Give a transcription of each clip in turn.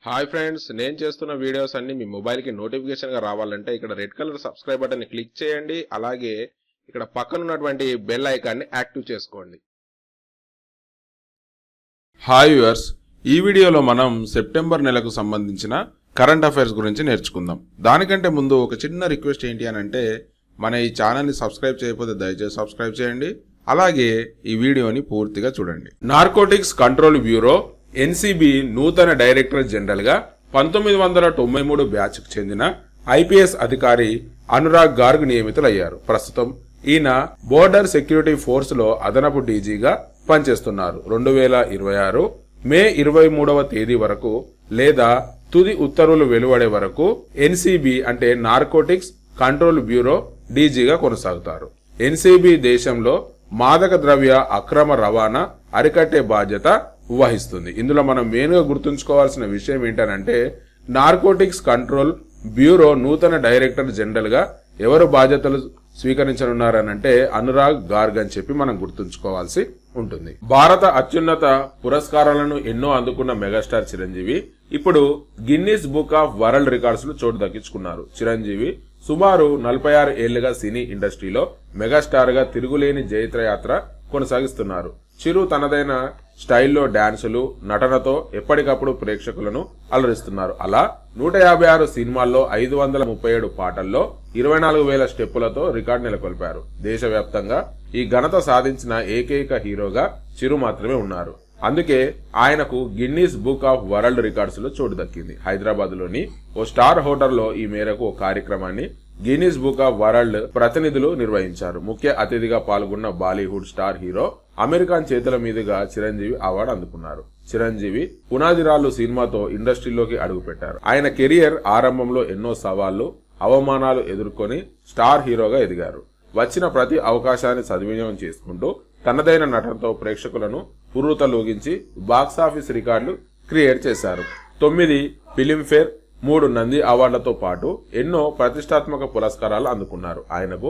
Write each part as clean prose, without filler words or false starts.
Hi friends, నేను చేస్తున్న videos అన్ని మీ మొబైల్కి నోటిఫికేషన్గా రావాలంటే ఇక్కడ రెడ్ కలర్ సబ్స్క్రైబ్ బటన్ని క్లిక్ చేయండి. అలాగే ఇక్కడ పక్కన ఉన్నటువంటి బెల్ ఐకాన్ని యాక్టివ్ చేసుకోండి. హాయ్ వ్యూవర్స్, ఈ వీడియోలో మనం సెప్టెంబర్ నెలకు సంబంధించిన కరెంట్ అఫైర్స్ గురించి నేర్చుకుందాం. దానికంటే ముందు ఒక చిన్న రిక్వెస్ట్ ఏంటి అని అంటే, మన ఈ ఛానల్ని సబ్స్క్రైబ్ చేయకపోతే దయచేసి సబ్స్క్రైబ్ చేయండి. అలాగే ఈ వీడియోని పూర్తిగా చూడండి. నార్కోటిక్స్ కంట్రోల్ బ్యూరో ఎన్సీబీ నూతన డైరెక్టర్ జనరల్ గా 1993 బ్యాచ్ కు చెందిన ఐపీఎస్ అధికారి అనురాగ్ గార్గ్ నియమితులయ్యారు. ప్రస్తుతం ఈయన బోర్డర్ సెక్యూరిటీ ఫోర్స్ లో అదనపు డీజీగా పనిచేస్తున్నారు. 2026 మే 23వ తేదీ వరకు లేదా తుది ఉత్తర్వులు వెలువడే వరకు ఎన్సీబీ అంటే నార్కోటిక్స్ కంట్రోల్ బ్యూరో డీజీగా కొనసాగుతారు. ఎన్సీబీ దేశంలో మాదక ద్రవ్య అక్రమ రవాణా అరికట్టే బాధ్యత వహిస్తుంది. ఇందులో మనం మెయిన్ గా గుర్తుంచుకోవాల్సిన విషయం ఏంటంటే, నార్కోటిక్స్ కంట్రోల్ బ్యూరో నూతన డైరెక్టర్ జనరల్ గా ఎవరు బాధ్యతలు స్వీకరించనున్నారనంటే అనురాగ్ గార్గ్ అని చెప్పి మనం గుర్తుంచుకోవాల్సి ఉంటుంది. భారత అత్యున్నత పురస్కారాలను ఎన్నో అందుకున్న మెగాస్టార్ చిరంజీవి ఇప్పుడు Guinness book of world records లో చోటు దక్కించుకున్నారు. చిరంజీవి సుమారు 46 ఏళ్లుగా సినీ ఇండస్ట్రీలో మెగాస్టార్ గా తిరుగులేని జైత్రయాత్ర కొనసాగిస్తున్నారు. చిరు తనదైన స్టైల్లో డాన్సులు, నటనతో ఎప్పటికప్పుడు ప్రేక్షకులను అలరిస్తున్నారు. అలా 156 సినిమాల్లో 537 పాటల్లో 24,000 స్టెప్పులతో రికార్డు నెలకొల్పారు. దేశవ్యాప్తంగా ఈ ఘనత సాధించిన ఏకైక హీరోగా చిరు మాత్రమే ఉన్నారు. అందుకే ఆయనకు Guinness book of world records లో చోటు దక్కింది. హైదరాబాద్ లోని ఓ స్టార్ హోటల్లో ఈ మేరకు ఓ కార్యక్రమాన్ని గిన్నీస్ బుక్ ఆఫ్ వరల్డ్ ప్రతినిధులు నిర్వహించారు. ముఖ్య అతిథిగా పాల్గొన్న బాలీవుడ్ స్టార్ హీరో అమీర్ ఖాన్ చేతుల మీదుగా చిరంజీవి అవార్డు అందుకున్నారు. చిరంజీవి పునాదిరాళ్లు సినిమాతో ఇండస్ట్రీలోకి అడుగుపెట్టారు. ఆయన కెరియర్ ఆరంభంలో ఎన్నో సవాళ్లు, అవమానాలు ఎదుర్కొని స్టార్ హీరోగా ఎదిగారు. వచ్చిన ప్రతి అవకాశాన్ని సద్వినియోగం చేసుకుంటూ తనదైన నటనతో ప్రేక్షకులను పుర్రుతలూగించి బాక్సాఫీస్ రికార్డులు క్రియేట్ చేశారు. 9 ఫిలింఫేర్, 3 నంది అవార్డులతో పాటు ఎన్నో ప్రతిష్టాత్మక పురస్కారాలు అందుకున్నారు. ఆయనకు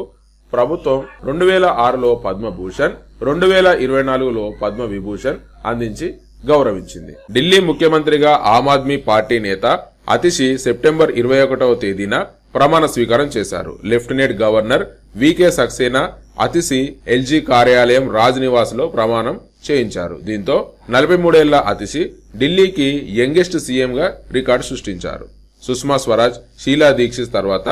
ప్రభుత్వం 2006లో పద్మభూషణ్, 2024లో పద్మ విభూషణ్ అందించి గౌరవించింది. ఢిల్లీ ముఖ్యమంత్రిగా ఆమ్ ఆద్మీ పార్టీ నేత అతిషి సెప్టెంబర్ 21వ తేదీన ప్రమాణ స్వీకారం చేశారు. Lieutenant governor V K Saxena Atishi LG కార్యాలయం రాజ్ నివాస్ లో ప్రమాణం చేయించారు. దీంతో 43 ఏళ్ల అతిషి ఢిల్లీకి యంగెస్ట్ సీఎం గా రికార్డు సృష్టించారు. సుష్మా స్వరాజ్, షీలా దీక్షిత్ తర్వాత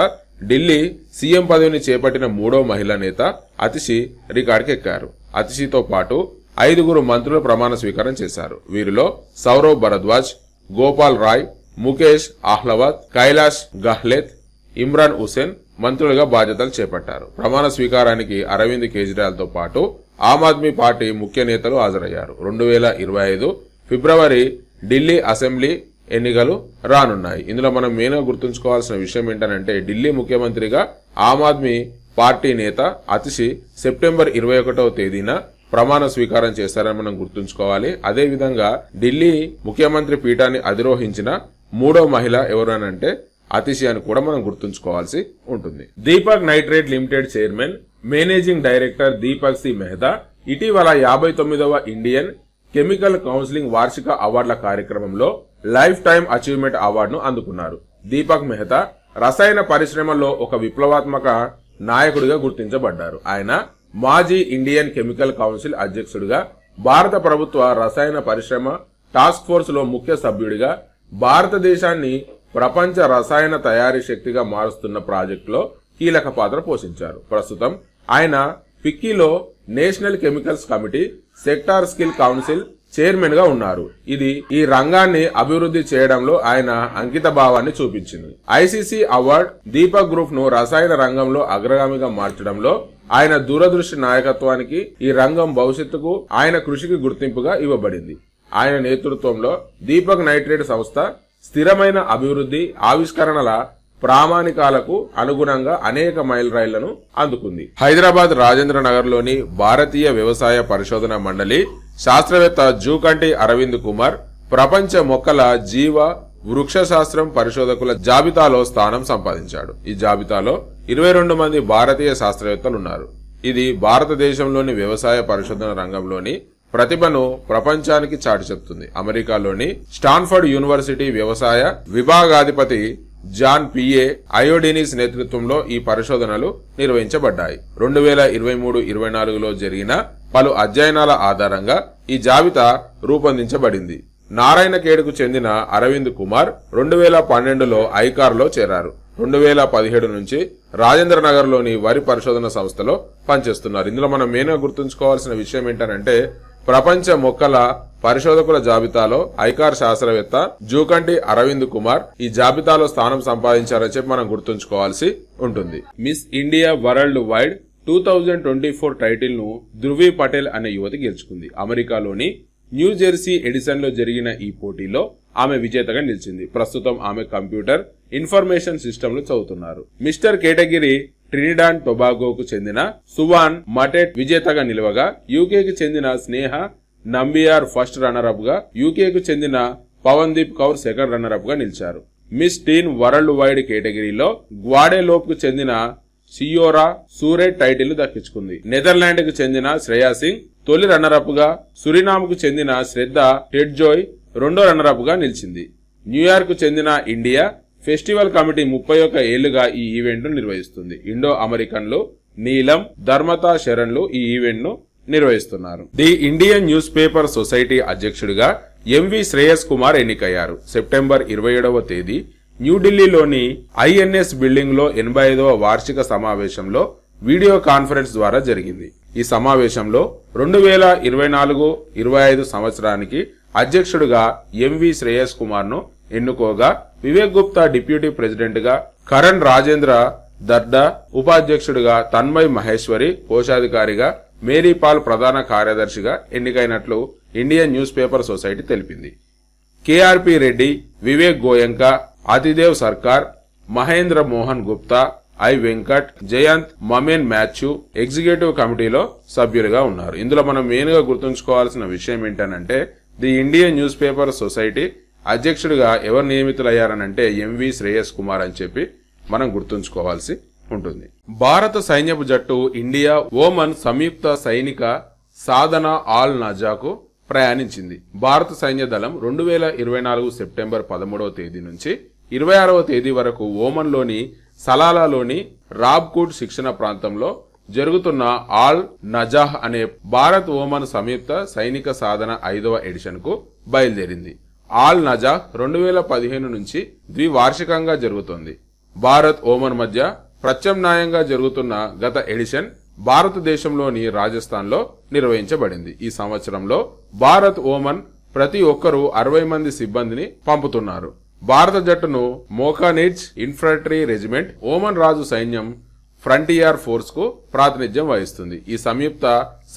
ఢిల్లీ సీఎం పదవిని చేపట్టిన 3వ మహిళా నేత అతిషి రికార్డుకి ఎక్కారు. అతిషితో పాటు 5గురు మంత్రులు ప్రమాణ స్వీకారం చేశారు. వీరిలో సౌరవ్ భరద్వాజ్, గోపాల్ రాయ్, ముఖేష్ అహ్లవాద్, కైలాష్ గహ్లేత్, ఇమ్రాన్ హుసేన్ మంత్రులుగా బాధ్యతలు చేపట్టారు. ప్రమాణ స్వీకారానికి అరవింద్ కేజ్రీవాల్ తో పాటు ఆమ్ ఆద్మీ పార్టీ ముఖ్య నేతలు హాజరయ్యారు. 2025 ఫిబ్రవరి ఢిల్లీ అసెంబ్లీ ఎన్నికలు రానున్నాయి. ఇందులో మనం మెయిన్ గా గుర్తుంచుకోవాల్సిన విషయం ఏంటంటే, ఢిల్లీ ముఖ్యమంత్రిగా ఆమ్ ఆద్మీ పార్టీ నేత అతిషి సెప్టెంబర్ 21వ తేదీన ప్రమాణ స్వీకారం చేశారని మనం గుర్తుంచుకోవాలి. అదే విధంగా ఢిల్లీ ముఖ్యమంత్రి పీఠాన్ని అధిరోహించిన 3వ మహిళ ఎవరనంటే అతిషి అని కూడా మనం గుర్తుంచుకోవాల్సి ఉంటుంది. Deepak nitrate limited chairman, managing director Deepak C Mehta ఇటీవల 59వ ఇండియన్ కెమికల్ కౌన్సిలింగ్ వార్షిక అవార్డుల కార్యక్రమంలో లైఫ్ టైమ్ అచీవ్మెంట్ అవార్డును అందుకున్నారు. దీపక్ మెహతా రసాయన పరిశ్రమలో ఒక విప్లవాత్మక నాయకుడిగా గుర్తించబడ్డారు. ఆయన మాజీ ఇండియన్ కెమికల్ కౌన్సిల్ అధ్యక్షుడిగా, భారత ప్రభుత్వ రసాయన పరిశ్రమ టాస్క్ ఫోర్స్ లో ముఖ్య సభ్యుడిగా, భారతదేశాన్ని ప్రపంచ రసాయన తయారీ శక్తిగా మారుస్తున్న ప్రాజెక్టులో కీలక పాత్ర పోషించారు. ప్రస్తుతం ఆయన ఫిక్కీలో national chemicals committee sector skill council chairman గా ఉన్నారు. ఇది ఈ రంగాన్ని అభివృద్ధి చేయడంలో ఆయన అంకిత భావాన్ని చూపించింది. ఐసీసీ అవార్డ్ దీపక్ గ్రూప్ ను రసాయన రంగంలో అగ్రగామిగా మార్చడంలో ఆయన దూరదృష్టి నాయకత్వానికి, ఈ రంగం భవిష్యత్తుకు ఆయన కృషికి గుర్తింపుగా ఇవ్వబడింది. ఆయన నేతృత్వంలో దీపక్ నైట్రేట్ సంస్థ స్థిరమైన అభివృద్ధి, ఆవిష్కరణల ప్రామాణికాలకు అనుగుణంగా అనేక మైలురాళ్లను అందుకుంది. హైదరాబాద్ రాజేంద్ర నగర్ లోని భారతీయ వ్యవసాయ పరిశోధన మండలి శాస్త్రవేత్త జూకంటి అరవింద్ కుమార్ ప్రపంచ మొక్కల జీవ వృక్ష శాస్త్రం పరిశోధకుల జాబితాలో స్థానం సంపాదించాడు. ఈ జాబితాలో 22 మంది భారతీయ శాస్త్రవేత్తలున్నారు. ఇది భారతదేశంలోని వ్యవసాయ పరిశోధన రంగంలోని ప్రతిభను ప్రపంచానికి చాటి చెప్తుంది. అమెరికాలోని స్టాన్ఫర్డ్ యూనివర్సిటీ వ్యవసాయ విభాగాధిపతి జాన్ పిఏ అయోడినిస్ నేతృత్వంలో ఈ పరిశోధనలు నిర్వహించబడ్డాయి. 2023-24లో జరిగిన పలు అధ్యయనాల ఆధారంగా ఈ జాబితా రూపొందించబడింది. నారాయణఖేడ్కు చెందిన అరవింద్ కుమార్ 2012లో ఐకార్లో చేరారు. 2017 నుంచి రాజేంద్రనగర్లోని వరి పరిశోధన సంస్థలో పనిచేస్తున్నారు. ఇందులో మనం మెయిన్గా గుర్తుంచుకోవాల్సిన విషయం ఏంటంటే ప్రపంచ మొక్కల పరిశోధకుల జాబితాలో ఐకార్ శాస్త్రవేత్త జూకంటి అరవింద్ కుమార్ ఈ జాబితాలో స్థానం సంపాదించారని చెప్పి మనం గుర్తుంచుకోవాల్సి ఉంటుంది. Miss India world wide 2024 title ను ధృవి పటేల్ అనే యువతి గెలుచుకుంది. అమెరికాలోని న్యూజెర్సీ ఎడిసన్ లో జరిగిన ఈ పోటీలో ఆమె విజేతగా నిలిచింది. ప్రస్తుతం ఆమె కంప్యూటర్ ఇన్ఫర్మేషన్ సిస్టంలు చదువుతున్నారు. మిస్టర్ కేటగిరీ ట్రినిడాడ్ టొబాగోకు చెందిన సువాన్ మటెట్ విజేతగా నిలవగా, యూకేకి చెందిన స్నేహ నంబియార్ ఫస్ట్ రన్నర్ అప్ గా, యూకేకు చెందిన పవన్దీప్ కౌర్ సెకండ్ రన్నర్ అప్ గా నిలిచారు. మిస్ టీన్ వరల్డ్ వైడ్ కేటగిరీలో గ్వాడెలోప్ కు చెందిన సియోరా సూరెట్ టైటిల్ దక్కించుకుంది. నెదర్లాండ్ కు చెందిన శ్రేయా సింగ్ తొలి రన్నర్ అప్ గా, సురినామ్ కు చెందిన శ్రద్ధ టెడ్జోయ్ రెండో రన్నర్ అప్ గా నిలిచింది. న్యూయార్క్ కు చెందిన ఇండియా ఫెస్టివల్ కమిటీ 31 ఏళ్లుగా ఈ ఈవెంట్ ను నిర్వహిస్తుంది. ఇండో అమెరికన్లు నీలం ధర్మతా శరణ్లు ఈ ఈవెంట్ ను నిర్వహిస్తున్నారు. The Indian newspaper society అధ్యక్షుడిగా ఎంవి శ్రేయస్ కుమార్ ఎన్నికయ్యారు. సెప్టెంబర్ 27వ తేదీ న్యూఢిల్లీలోని ఐఎన్ఎస్ బిల్డింగ్ లో 85వ వార్షిక సమావేశంలో వీడియో కాన్ఫరెన్స్ ద్వారా జరిగింది. ఈ సమావేశంలో 2024-25 సంవత్సరానికి అధ్యక్షుడిగా ఎంవి శ్రేయస్ కుమార్ ను ఎన్నుకోగా, వివేక్ గుప్తా డిప్యూటీ ప్రెసిడెంట్ గా, కరణ్ రాజేంద్ర దర్డా ఉపాధ్యక్షుడిగా, తన్మయ్ మహేశ్వరి కోశాధికారిగా, మేరీపాల్ ప్రధాన కార్యదర్శిగా ఎన్నికైనట్లు ఇండియన్ న్యూస్ పేపర్ సొసైటీ తెలిపింది. K R P Reddy, Vivek Goenka, Atidev Sarkar, Mahendra Mohan Gupta, I Venkat, Jayant Mammen Matthew executive కమిటీలో సభ్యులుగా ఉన్నారు. ఇందులో మనం మెయిన్ గా గుర్తుంచుకోవాల్సిన విషయం ఏంటంటే the Indian newspaper society అధ్యక్షుడిగా ఎవరు నియమితులయ్యారనంటే ఎంవి శ్రేయస్ కుమార్ అని చెప్పి మనం గుర్తుంచుకోవాల్సి ఉంటుంది. భారత సైన్యపు జట్టు ఇండియా ఓమన్ సంయుక్త సైనిక సాధన ఆల్ నజాకు ప్రయాణించింది. భారత సైన్య దళం 2024 సెప్టెంబర్ 13వ తేదీ నుంచి 26వ తేదీ వరకు ఓమన్ లోని సలాలాలోని రాబ్కూట్ శిక్షణ ప్రాంతంలో జరుగుతున్న ఆల్ నజాహ్ అనే భారత్ ఓమన్ సంయుక్త సైనిక సాధన 5వ ఎడిషన్ కు బయలుదేరింది. ఆల్ నజాహ్ 2015 నుంచి ద్వివార్షికంగా జరుగుతోంది. భారత్ ఓమన్ మధ్య ప్రత్యామ్నాయంగా జరుగుతున్న గత ఎడిషన్ భారతదేశంలోని రాజస్థాన్ లో నిర్వహించబడింది. ఈ సంవత్సరంలో భారత్ ఓమన్ ప్రతి ఒక్కరూ 60 మంది సిబ్బందిని పంపుతున్నారు. భారత జట్టును మోకానిడ్జ్ ఇన్ఫంట్రీ రెజిమెంట్, ఓమన్ రాజు సైన్యం ఫ్రంటియర్ ఫోర్స్ కు ప్రాతినిధ్యం వహిస్తుంది. ఈ సంయుక్త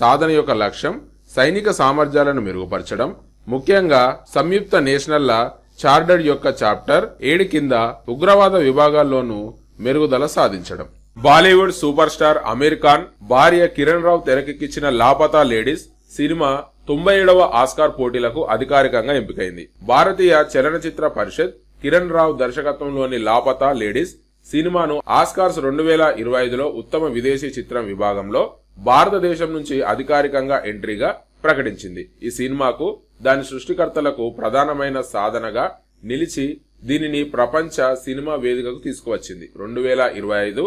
సాధన యొక్క లక్ష్యం సైనిక సామర్థ్యాలను మెరుగుపరచడం, ముఖ్యంగా సంయుక్త నేషనల్ల చార్టర్డ్ యొక్క చాప్టర్ 7 కింద ఉగ్రవాద విభాగాల్లోనూ మెరుగుదల సాధించడం. బాలీవుడ్ సూపర్ స్టార్ అమీర్ ఖాన్ భార్య కిరణ్ రావు తెరకెక్కించిన లాపతా లేడీస్ సినిమా 97వ ఆస్కార్ పోటీలకు అధికారికంగా ఎంపికైంది. భారతీయ చలనచిత్ర పరిషత్ కిరణ్ రావు దర్శకత్వంలోని లాపతా లేడీస్ సినిమాను ఆస్కార్స్ 2025లో ఉత్తమ విదేశీ చిత్రం విభాగంలో భారతదేశం నుంచి అధికారికంగా ఎంట్రీగా ప్రకటించింది. ఈ సినిమాకు దాని సృష్టికర్తలకు ప్రధానమైన సాధనగా నిలిచి దీనిని ప్రపంచ సినిమా వేదికకు తీసుకువచ్చింది. 2025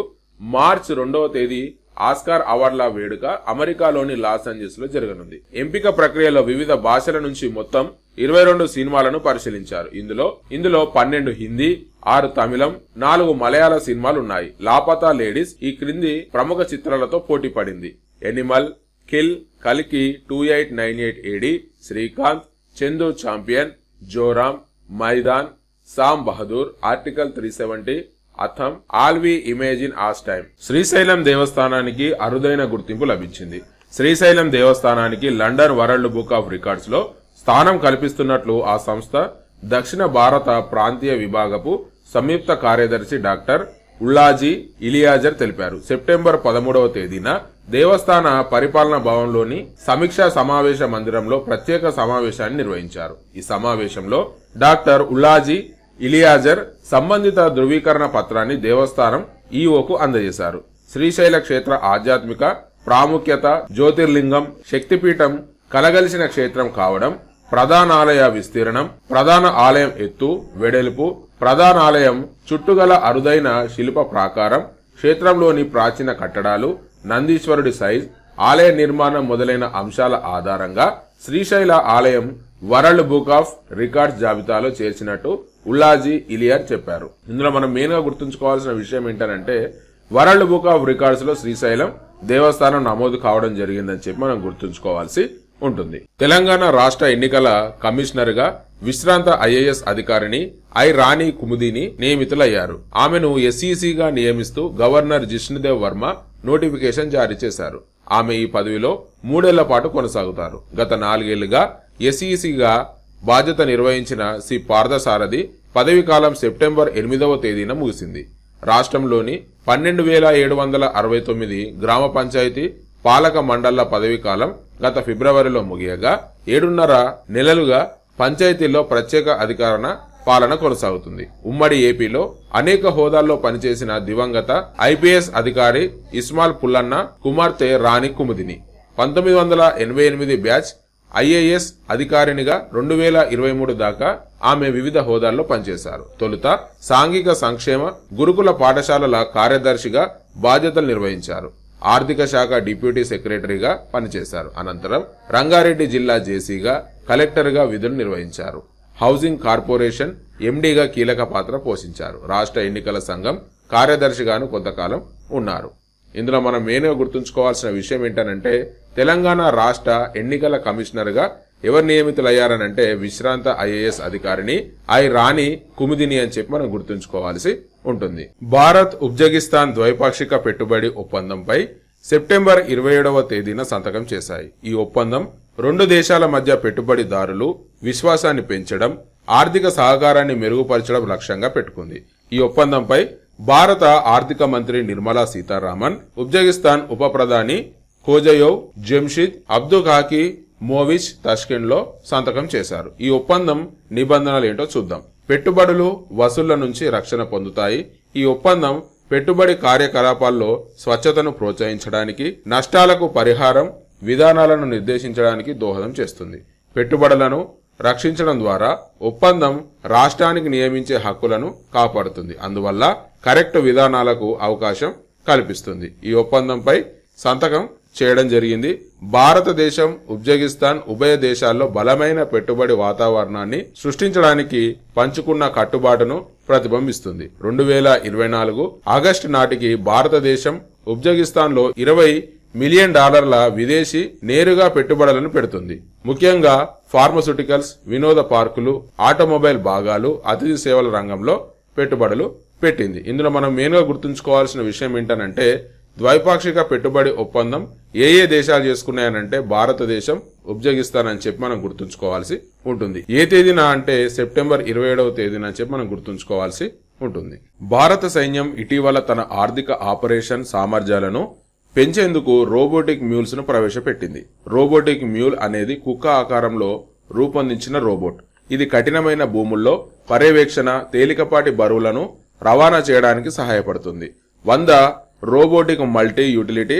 మార్చి 2వ తేదీ ఆస్కార్ అవార్డుల వేడుక అమెరికాలోని లాస్ ఏంజల్స్ లో జరగనుంది. ఎంపిక ప్రక్రియలో వివిధ భాషల నుంచి మొత్తం 22 సినిమాలను పరిశీలించారు. ఇందులో 12 హిందీ, 6 తమిళం, 4 మలయాళ సినిమాలు ఉన్నాయి. లాపతా లేడీస్ ఈ క్రింది ప్రముఖ చిత్రాలతో పోటీ పడింది: ఎనిమల్, కిల్, కల్కి, 2898 AD, Srikanth, Chandu champion, Joram, Maidaan, Sam Bahadur, article 370, Aattam, all we imagine as time. Srisailam దేవస్థానానికి అరుదైన గుర్తింపు లభించింది. శ్రీశైలం దేవస్థానానికి London world book of records లో స్థానం కల్పిస్తున్నట్లు ఆ సంస్థ దక్షిణ భారత ప్రాంతీయ విభాగపు సంయుక్త కార్యదర్శి డాక్టర్ ఉల్లాజీ ఇలియాజర్ తెలిపారు. సెప్టెంబర్ 13వ తేదీన దేవస్థాన పరిపాలనా భవన్లోని సమీక్షా సమావేశ మందిరంలో ప్రత్యేక సమావేశాన్ని నిర్వహించారు. ఈ సమావేశంలో డాక్టర్ ఉల్లాజీ ఇలియాజర్ సంబంధిత ధృవీకరణ పత్రాన్ని దేవస్థానం ఈఓకు అందజేశారు. శ్రీశైల క్షేత్ర ఆధ్యాత్మిక ప్రాముఖ్యత, జ్యోతిర్లింగం, శక్తిపీఠం కలగలిసిన క్షేత్రం కావడం, ప్రధానాలయ విస్తీర్ణం, ప్రధాన ఆలయం ఎత్తు, వెడల్పు, ప్రధానాలయం చుట్టుగల అరుదైన శిల్ప ప్రాకారం, క్షేత్రంలోని ప్రాచీన కట్టడాలు, నందీశ్వరుడి సైజ్, ఆలయ నిర్మాణం మొదలైన అంశాల ఆధారంగా శ్రీశైల ఆలయం వరల్డ్ బుక్ ఆఫ్ రికార్డ్స్ జాబితాలో చేర్చినట్టు ఉల్లాజీ ఇలియర్ చెప్పారు. ఇందులో మనం మెయిన్ గా గుర్తుంచుకోవాల్సిన విషయం ఏంటంటే వరల్డ్ బుక్ ఆఫ్ రికార్డ్స్ లో శ్రీశైలం దేవస్థానం నమోదు కావడం జరిగిందని చెప్పి మనం గుర్తుంచుకోవాల్సి ఉంటుంది. తెలంగాణ రాష్ట్ర ఎన్నికల కమిషనర్ గా విశ్రాంత ఐఏఎస్ అధికారిని ఐ రాణి కుముదిని నియమితులయ్యారు. ఆమెను ఎస్ఈసీగా నియమిస్తూ గవర్నర్ జిష్ణుదేవ్ వర్మ నోటిఫికేషన్ జారీ చేశారు. ఆమె ఈ పదవిలో 3 ఏళ్ల పాటు కొనసాగుతారు. గత 4 ఏళ్లుగా ఎస్ఈసీగా బాధ్యత నిర్వహించిన సి పార్థసారథి పదవి కాలం సెప్టెంబర్ 8వ తేదీన ముగిసింది. రాష్ట్రంలోని 12,769 గ్రామ పంచాయతీ పాలక మండళ్ల పదవి కాలం గత ఫిబ్రవరిలో ముగియగా 7.5 నెలలుగా పంచాయతీల్లో ప్రత్యేక అధికార పాలన కొనసాగుతుంది. ఉమ్మడి ఏపీలో అనేక హోదాల్లో పనిచేసిన దివంగత ఐపీఎస్ అధికారి ఇస్మాల్ పుల్లన్న కుమార్తె రాణి కుముదిని 1988 బ్యాచ్ ఐఏఎస్ అధికారినిగా 2023 దాకా ఆమె వివిధ హోదాల్లో పనిచేశారు. తొలుత సాంఘిక సంక్షేమ గురుకుల పాఠశాలల కార్యదర్శిగా బాధ్యతలు నిర్వహించారు. ఆర్థిక శాఖ డిప్యూటీ సెక్రటరీగా పనిచేశారు. అనంతరం రంగారెడ్డి జిల్లా జేసీగా, కలెక్టర్గా విధులు నిర్వహించారు. హౌసింగ్ కార్పొరేషన్ ఎండీగా కీలక పాత్ర పోషించారు. రాష్ట్ర ఎన్నికల సంఘం కార్యదర్శిగాను కొంతకాలం ఉన్నారు. ఇందులో మనం మెయిన్గా గుర్తుంచుకోవాల్సిన విషయం ఏంటంటే తెలంగాణ రాష్ట్ర ఎన్నికల కమిషనర్ గా ఎవరు నియమితులయ్యారనంటే విశ్రాంత ఐఏఎస్ అధికారిని ఐ రాణి కుముదిని అని చెప్పి మనం గుర్తుంచుకోవాల్సి ఉంటుంది. భారత్ ఉజ్బెకిస్తాన్ ద్వైపాక్షిక పెట్టుబడి ఒప్పందంపై సెప్టెంబర్ 27వ తేదీన సంతకం చేశాయి. ఈ ఒప్పందం 2 దేశాల మధ్య పెట్టుబడిదారులు విశ్వాసాన్ని పెంచడం, ఆర్థిక సహకారాన్ని మెరుగుపరచడం లక్ష్యంగా పెట్టుకుంది. ఈ ఒప్పందంపై భారత ఆర్థిక మంత్రి నిర్మలా సీతారామన్, ఉజ్బెకిస్తాన్ ఉప ప్రధాని ఖోజయోవ్ జమ్షిద్ అబ్దుఖాకి మోవిచ్ తష్కెంట్ లో సంతకం చేశారు. ఈ ఒప్పందం నిబంధనలు ఏంటో చూద్దాం. పెట్టుబడులు వసూళ్ల నుంచి రక్షణ పొందుతాయి. ఈ ఒప్పందం పెట్టుబడి కార్యకలాపాల్లో స్వచ్ఛతను ప్రోత్సహించడానికి, నష్టాలకు పరిహారం విధానాలను నిర్దేశించడానికి దోహదం చేస్తుంది. పెట్టుబడులను రక్షించడం ద్వారా ఒప్పందం రాష్ట్రానికి నియమించే హక్కులను కాపాడుతుంది. అందువల్ల కరెక్ట్ విధానాలకు అవకాశం కల్పిస్తుంది. ఈ ఒప్పందంపై సంతకం చేయడం జరిగింది. భారతదేశం ఉజ్బెకిస్తాన్ ఉభయ దేశాల్లో బలమైన పెట్టుబడి వాతావరణాన్ని సృష్టించడానికి పంచుకున్న కట్టుబాటును ప్రతిబింబిస్తుంది. 2024 ఆగస్టు నాటికి భారతదేశం ఉజ్బెకిస్తాన్ లో $20 మిలియన్ విదేశీ నేరుగా పెట్టుబడులను పెడుతుంది. ముఖ్యంగా ఫార్మస్యూటికల్స్, వినోద పార్కులు, ఆటోమొబైల్ భాగాలు, అతిథి సేవల రంగంలో పెట్టుబడులు పెట్టింది. ఇందులో మనం మెయిన్గా గుర్తుంచుకోవాల్సిన విషయం ఏంటంటే ద్వైపాక్షిక పెట్టుబడి ఒప్పందం ఏ దేశాలు చేసుకున్నాయనంటే భారతదేశం, ఉజ్బెకిస్తాన్ అని చెప్పి మనం గుర్తుంచుకోవాల్సి ఉంటుంది. ఏ తేదీన అంటే సెప్టెంబర్ 27వ తేదీన అని చెప్పి మనం గుర్తుంచుకోవాల్సి ఉంటుంది. భారత సైన్యం ఇటీవల తన ఆర్థిక ఆపరేషన్ సామర్థ్యాలను పెంచేందుకు రోబోటిక్ మ్యూల్స్ ను ప్రవేశపెట్టింది. రోబోటిక్ మ్యూల్ అనేది కుక్క ఆకారంలో రూపొందించిన రోబోట్. ఇది కఠినమైన భూముల్లో పర్యవేక్షణ, తేలికపాటి బరువులను రవాణా చేయడానికి సహాయపడుతుంది. 100 రోబోటిక్ మల్టీ యూటిలిటీ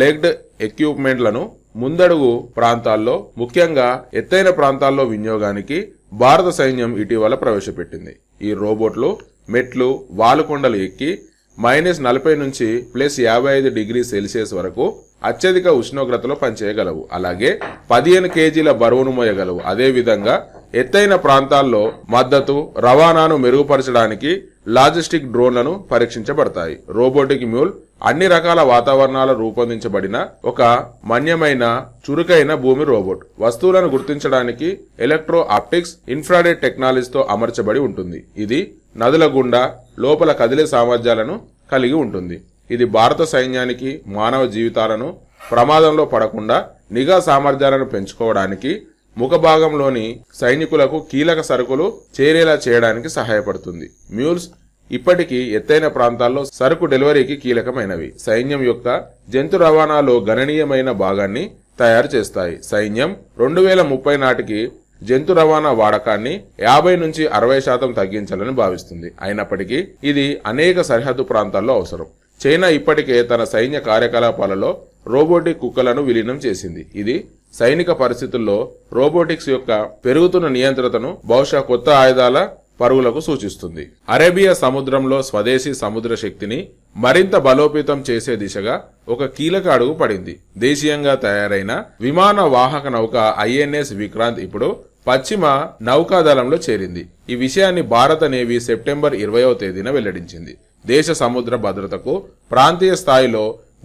లెగ్డ్ ఎక్విప్మెంట్లను ముందడుగు ప్రాంతాల్లో, ముఖ్యంగా ఎత్తైన ప్రాంతాల్లో వినియోగానికి భారత సైన్యం ఇటీవల ప్రవేశపెట్టింది. ఈ రోబోట్లు మెట్లు, వాలుకొండలు ఎక్కి -40 నుంచి +55 డిగ్రీ సెల్సియస్ వరకు అత్యధిక ఉష్ణోగ్రతలో పనిచేయగలవు. అలాగే 15 కేజీల బరువును మోయగలవు. అదేవిధంగా ఎత్తైన ప్రాంతాల్లో మద్దతు, రవాణాను మెరుగుపరచడానికి లాజిస్టిక్ డ్రోన్లను పరీక్షించబడతాయి. రోబోటిక్ మ్యూల్ అన్ని రకాల వాతావరణాలు రూపొందించబడిన ఒక మన్యమైన, చురుకైన భూమి రోబోట్. వస్తువులను గుర్తించడానికి ఎలక్ట్రో ఆప్టిక్స్, ఇన్ఫ్రారెడ్ టెక్నాలజీతో అమర్చబడి ఉంటుంది. ఇది నదుల గుండా లోపల కదిలే సామర్థ్యాలను కలిగి ఉంటుంది. ఇది భారత సైన్యానికి మానవ జీవితాలను ప్రమాదంలో పడకుండా నిఘా సామర్థ్యాలను పెంచుకోవడానికి, ముఖ భాగంలోని సైనికులకు కీలక సరుకులు చేరేలా చేయడానికి సహాయపడుతుంది. మ్యూల్స్ ఇప్పటికీ ఎత్తైన ప్రాంతాల్లో సరుకు డెలివరీకి కీలకమైనవి. సైన్యం యొక్క జంతు రవాణాలో గణనీయమైన భాగాన్ని తయారు చేస్తాయి. సైన్యం 2030 నాటికి జంతు రవాణా వాడకాన్ని 50 నుంచి 60% తగ్గించాలని భావిస్తుంది. అయినప్పటికీ ఇది అనేక సరిహద్దు ప్రాంతాల్లో అవసరం. చైనా ఇప్పటికే తన సైన్య కార్యకలాపాలలో రోబోటిక్ కుక్కలను విలీనం చేసింది. ఇది సైనిక పరిస్థితుల్లో రోబోటిక్స్ యొక్క పెరుగుతున్న నియంత్రణను బహుశా కొత్త ఆయుధాల పరుగులకు సూచిస్తుంది. అరేబియా సముద్రంలో స్వదేశీ సముద్ర శక్తిని మరింత బలోపేతం చేసే దిశగా ఒక కీలక అడుగు పడింది. దేశీయంగా తయారైన విమాన వాహక నౌక INS విక్రాంత్ ఇప్పుడు పశ్చిమ నౌకాదళంలో చేరింది. ఈ విషయాన్ని భారత నేవీ సెప్టెంబర్ 20వ తేదీన వెల్లడించింది. దేశ సముద్ర భద్రతకు ప్రాంతీయ స్థాయిలో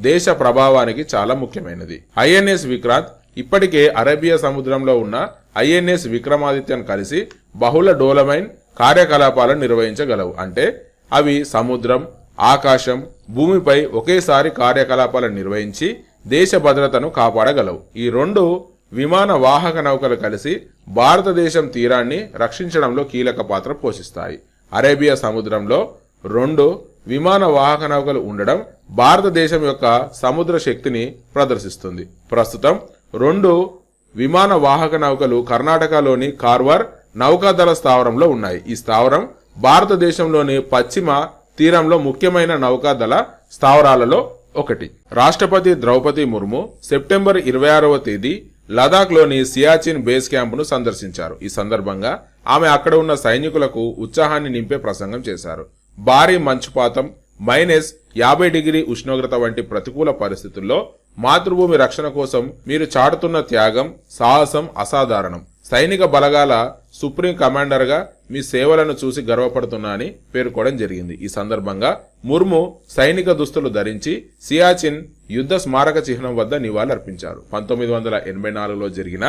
దేశ ప్రభావానికి చాలా ముఖ్యమైనది. INS విక్రాంత్ ఇప్పటికే అరేబియా సముద్రంలో ఉన్న INS విక్రమాదిత్యను కలిసి బహుళ డోలమైన్ కార్యకలాపాలను నిర్వహించగలవు. అంటే అవి సముద్రం, ఆకాశం, భూమిపై ఒకేసారి కార్యకలాపాలను నిర్వహించి దేశ భద్రతను కాపాడగలవు. ఈ రెండు విమాన వాహక నౌకలు కలిసి భారతదేశం తీరాన్ని రక్షించడంలో కీలక పాత్ర పోషిస్తాయి. అరేబియా సముద్రంలో 2 విమాన వాహక నౌకలు ఉండడం భారతదేశం యొక్క సముద్ర శక్తిని ప్రదర్శిస్తుంది. ప్రస్తుతం 2 విమాన వాహక నౌకలు కర్ణాటకలోని కార్వార్ నౌకాదళ స్థావరంలో ఉన్నాయి. ఈ స్థావరం భారతదేశంలోని పశ్చిమ తీరంలో ముఖ్యమైన నౌకాదళ స్థావరాలలో ఒకటి. రాష్ట్రపతి ద్రౌపది ముర్ము సెప్టెంబర్ 26వ తేదీ లదాఖ్లోని సియాచిన్ బేస్ క్యాంపును సందర్శించారు. ఈ సందర్భంగా ఆమె అక్కడ ఉన్న సైనికులకు ఉత్సాహాన్ని నింపే ప్రసంగం చేశారు. భారీ మంచుపాతం, -50 ఉష్ణోగ్రత వంటి ప్రతికూల పరిస్థితుల్లో మాతృభూమి రక్షణ కోసం మీరు చాటుతున్న త్యాగం, సాహసం అసాధారణం. సైనిక బలగాల సుప్రీం కమాండర్ గా మీ సేవలను చూసి గర్వపడుతున్నానని పేర్కొనడం జరిగింది. ఈ సందర్భంగా ముర్ము సైనిక దుస్తులు ధరించి సియాచిన్ యుద్ధ స్మారక చిహ్నం వద్ద నివాళులర్పించారు. 1984లో జరిగిన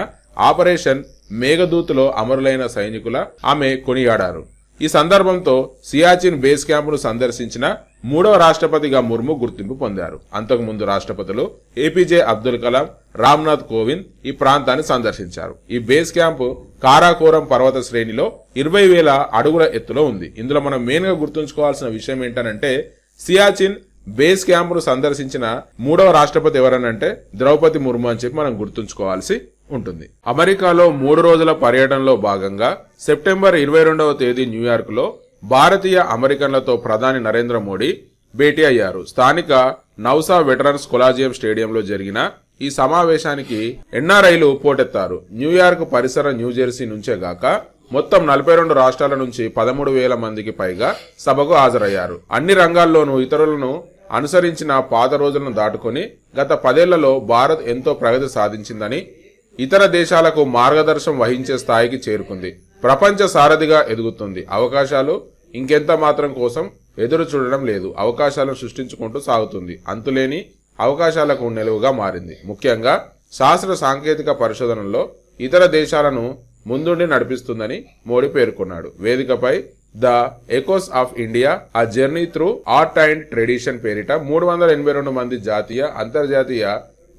ఆపరేషన్ మేఘదూత్లో అమరులైన సైనికుల ఆమె కొనియాడారు. ఈ సందర్భంతో సియాచిన్ బేస్ క్యాంపును సందర్శించిన 3వ రాష్ట్రపతిగా ముర్ము గుర్తింపు పొందారు. అంతకుముందు రాష్ట్రపతులు APJ అబ్దుల్ కలాం, రామ్నాథ్ కోవింద్ ఈ ప్రాంతాన్ని సందర్శించారు. ఈ బేస్ క్యాంపు కారాకోరం పర్వత శ్రేణిలో 20,000 అడుగుల ఎత్తులో ఉంది. ఇందులో మనం మెయిన్ గా గుర్తుంచుకోవాల్సిన విషయం ఏంటంటే సియాచిన్ బేస్ క్యాంపును సందర్శించిన 3వ రాష్ట్రపతి ఎవరనంటే ద్రౌపది ముర్ము అని చెప్పి మనం గుర్తుంచుకోవాల్సి ఉంటుంది. అమెరికాలో 3 రోజుల పర్యటనలో భాగంగా సెప్టెంబర్ 22వ తేదీ న్యూయార్క్ లో భారతీయ అమెరికన్లతో ప్రధాని నరేంద్ర మోడీ భేటీ అయ్యారు. స్థానిక నౌసా వెటరన్స్ కొలాజియం స్టేడియంలో జరిగిన ఈ సమావేశానికి NRIలు పోటెత్తారు. న్యూయార్క్ పరిసర న్యూజెర్సీ నుంచే గాక మొత్తం 42 రాష్ట్రాల నుంచి 13,000 మందికి పైగా సభకు హాజరయ్యారు. అన్ని రంగాల్లోనూ ఇతరులను అనుసరించిన పాత రోజులను దాటుకొని గత 10 ఏళ్లలో భారత్ ఎంతో ప్రగతి సాధించిందని, ఇతర దేశాలకు మార్గదర్శనం వహించే స్థాయికి చేరుకుంది. ప్రపంచ సారథిగా ఎదుగుతుంది. అవకాశాలు ఇంకెంత మాత్రం కోసం ఎదురు చూడడం లేదు. అవకాశాలను సృష్టించుకుంటూ సాగుతుంది. అంతులేని అవకాశాలకు నెలవుగా మారింది. ముఖ్యంగా శాస్త్ర సాంకేతిక పరిశోధనలో ఇతర దేశాలను ముందుండి నడిపిస్తుందని మోడీ పేర్కొన్నాడు. వేదికపై ద ఎకోస్ ఆఫ్ ఇండియా ఆ journey through art and tradition పేరిట 382 మంది జాతీయ, అంతర్జాతీయ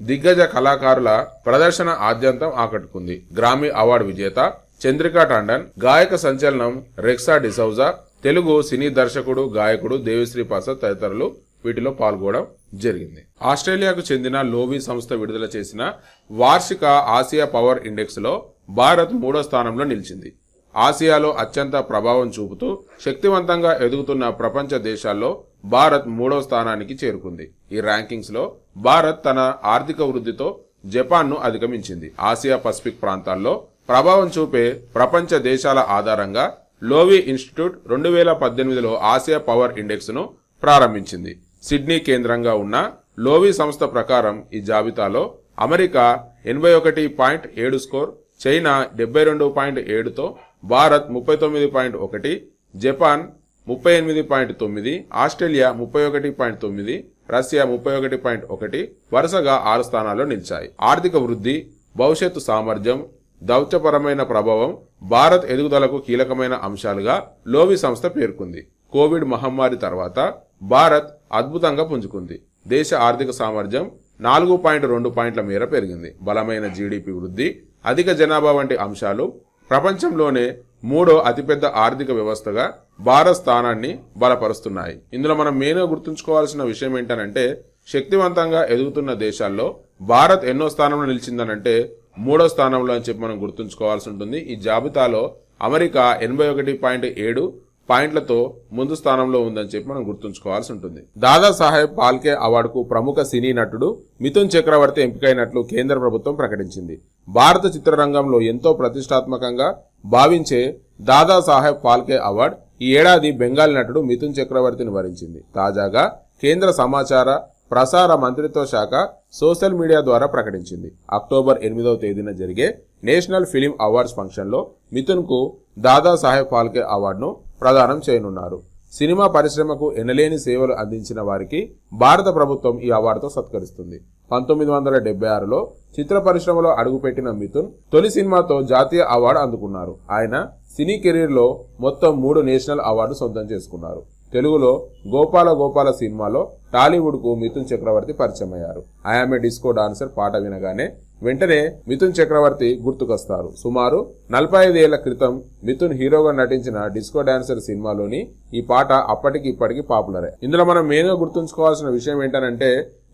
దిగ్గజ కళాకారుల ప్రదర్శన ఆద్యంతం ఆకట్టుకుంది. గ్రామీ అవార్డు విజేత చంద్రికా టండన్, గాయక సంచలనం రెక్సా డిసౌజా, తెలుగు సినీ దర్శకుడు, గాయకుడు దేవిశ్రీ ప్రసాద్ తదితరులు వీటిలో పాల్గొనడం జరిగింది. ఆస్ట్రేలియాకు చెందిన లోవి సంస్థ విడుదల చేసిన వార్షిక ఆసియా పవర్ ఇండెక్స్ లో భారత్ 3వ స్థానంలో నిలిచింది. ఆసియాలో అత్యంత ప్రభావం చూపుతూ శక్తివంతంగా ఎదుగుతున్న ప్రపంచ దేశాల్లో భారత్ 3వ స్థానానికి చేరుకుంది. ఈ ర్యాంకింగ్స్ లో భారత్ తన ఆర్థిక వృద్ధితో జపాన్ను అధిగమించింది. ఆసియా పసిఫిక్ ప్రాంతాల్లో ప్రభావం చూపే ప్రపంచ దేశాల ఆధారంగా లోవి ఇన్స్టిట్యూట్ 2018లో ఆసియా పవర్ ఇండెక్స్ ను ప్రారంభించింది. సిడ్నీ కేంద్రంగా ఉన్న లోవి సంస్థ ప్రకారం ఈ జాబితాలో అమెరికా 81.7 స్కోర్, చైనా 72.7తో, భారత్ 39.1, జపాన్ 38.9, ఆస్ట్రేలియా 31.9, రష్యా 31.1 వరుసగా 6 స్థానాల్లో నిలిచాయి. ఆర్థిక వృద్ధి, భవిష్యత్తు సామర్థ్యం, దౌత్యపరమైన ప్రభావం భారత్ ఎదుగుదలకు కీలకమైన అంశాలుగా లోవి సంస్థ పేర్కొంది. కోవిడ్ మహమ్మారి తర్వాత భారత్ అద్భుతంగా పుంజుకుంది. దేశ ఆర్థిక సామర్థ్యం 4.2 పాయింట్ల మేర పెరిగింది. బలమైన జీడీపీ వృద్ధి, అధిక జనాభా వంటి అంశాలు ప్రపంచంలోనే 3వ అతిపెద్ద ఆర్థిక వ్యవస్థగా భారత్ స్థానాన్ని బలపరుస్తున్నాయి. ఇందులో మనం మెయిన్గా గుర్తుంచుకోవాల్సిన విషయం ఏంటంటే శక్తివంతంగా ఎదుగుతున్న దేశాల్లో భారత్ ఎన్నో స్థానంలో నిలిచిందనంటే 3వ స్థానంలో అని చెప్పి మనం గుర్తుంచుకోవాల్సి ఉంటుంది. ఈ జాబితాలో అమెరికా 81.7, పాయింట్లతో ముందు స్థానంలో ఉందని చెప్పి మనం గుర్తుంచుకోవాల్సి ఉంటుంది. దాదాసాహెబ్ ఫాల్కే అవార్డుకు ప్రముఖ సినీ నటుడు మిథున్ చక్రవర్తి ఎంపికైనట్లు కేంద్ర ప్రభుత్వం ప్రకటించింది. భారత చిత్రరంగంలో ఎంతో ప్రతిష్టాత్మకంగా భావించే దాదాసాహెబ్ ఫాల్కే అవార్డు ఈ ఏడాది బెంగాలీ నటుడు మిథున్ చక్రవర్తిని వరించింది. తాజాగా కేంద్ర సమాచార ప్రసార మంత్రిత్వ శాఖ సోషల్ మీడియా ద్వారా ప్రకటించింది. అక్టోబర్ 8వ తేదీన జరిగే నేషనల్ ఫిలిం అవార్డ్స్ ఫంక్షన్లో మిథున్ కు దాదాసాహెబ్ ఫాల్కే అవార్డును ప్రదానం చేయనున్నారు. సినిమా పరిశ్రమకు ఎనలేని సేవలు అందించిన వారికి భారత ప్రభుత్వం ఈ అవార్డుతో సత్కరిస్తుంది. 1976లో చిత్ర పరిశ్రమలో అడుగుపెట్టిన మిథున్ తొలి సినిమాతో జాతీయ అవార్డు అందుకున్నారు. ఆయన సినీ కెరీర్ లో మొత్తం 3 నేషనల్ అవార్డు సొంతం చేసుకున్నారు. తెలుగులో గోపాల గోపాల సినిమాలో టాలీవుడ్ కు మిథున్ చక్రవర్తి పరిచయం అయ్యారు. ఐఎమ్ డిస్కో డాన్సర్ పాట వినగానే వెంటనే మిథున్ చక్రవర్తి గుర్తుకొస్తారు. సుమారు 45 ఏళ్ల క్రితం మిథున్ హీరోగా నటించిన డిస్కో డాన్సర్ సినిమాలోని ఈ పాట అప్పటికి ఇప్పటికి పాపులరే. ఇందులో మనం మెయిన్ గా గుర్తుంచుకోవాల్సిన విషయం ఏంటంటే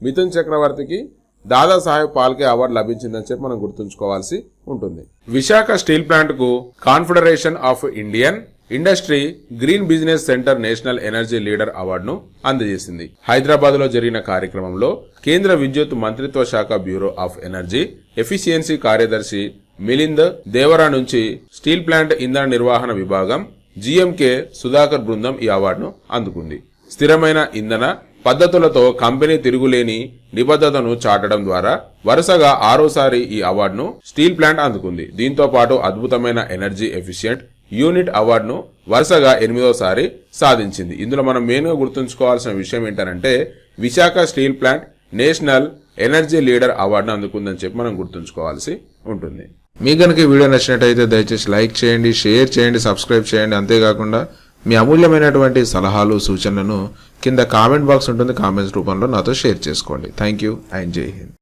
మిథున్ చక్రవర్తికి దాదాసాహెబ్ ఫాల్కే అవార్డు లభించిందని చెప్పి మనం గుర్తుంచుకోవాల్సి ఉంటుంది. విశాఖ స్టీల్ ప్లాంట్ కు confederation of Indian industry green business centre national energy leader అవార్డును అందజేసింది. హైదరాబాద్ లో జరిగిన కార్యక్రమంలో కేంద్ర విద్యుత్ మంత్రిత్వ శాఖ బ్యూరో ఆఫ్ ఎనర్జీ ఎఫిషియన్సీ కార్యదర్శి మిలింద్ దేవరా నుంచి స్టీల్ ప్లాంట్ ఇంధన నిర్వహణ విభాగం జీఎంకే సుధాకర్ బృందం ఈ అవార్డును అందుకుంది. స్థిరమైన ఇంధన పద్ధతులతో కంపెనీ తిరుగులేని నిబద్ధతను చాటడం ద్వారా వరుసగా 6వసారి ఈ అవార్డును స్టీల్ ప్లాంట్ అందుకుంది. దీంతో పాటు అద్భుతమైన ఎనర్జీ ఎఫిషియెంట్ యూనిట్ అవార్డును వరుసగా 8వసారి సాధించింది. ఇందులో మనం మెయిన్ గా గుర్తుంచుకోవాల్సిన విషయం ఏంటంటే Visakha steel plant national energy leader అవార్డును అందుకుందని చెప్పి మనం గుర్తుంచుకోవాల్సి ఉంటుంది. మీకు కనుక ఈ వీడియో నచ్చినట్టయితే దయచేసి లైక్ చేయండి, షేర్ చేయండి, సబ్స్క్రైబ్ చేయండి. అంతేకాకుండా మీ అమూల్యమైనటువంటి సలహాలు సూచనలను కింద కామెంట్ బాక్స్ ఉంటుంది, కామెంట్స్ రూపంలో నాతో షేర్ చేసుకోండి. థ్యాంక్ యూ అండ్ జై హింద్.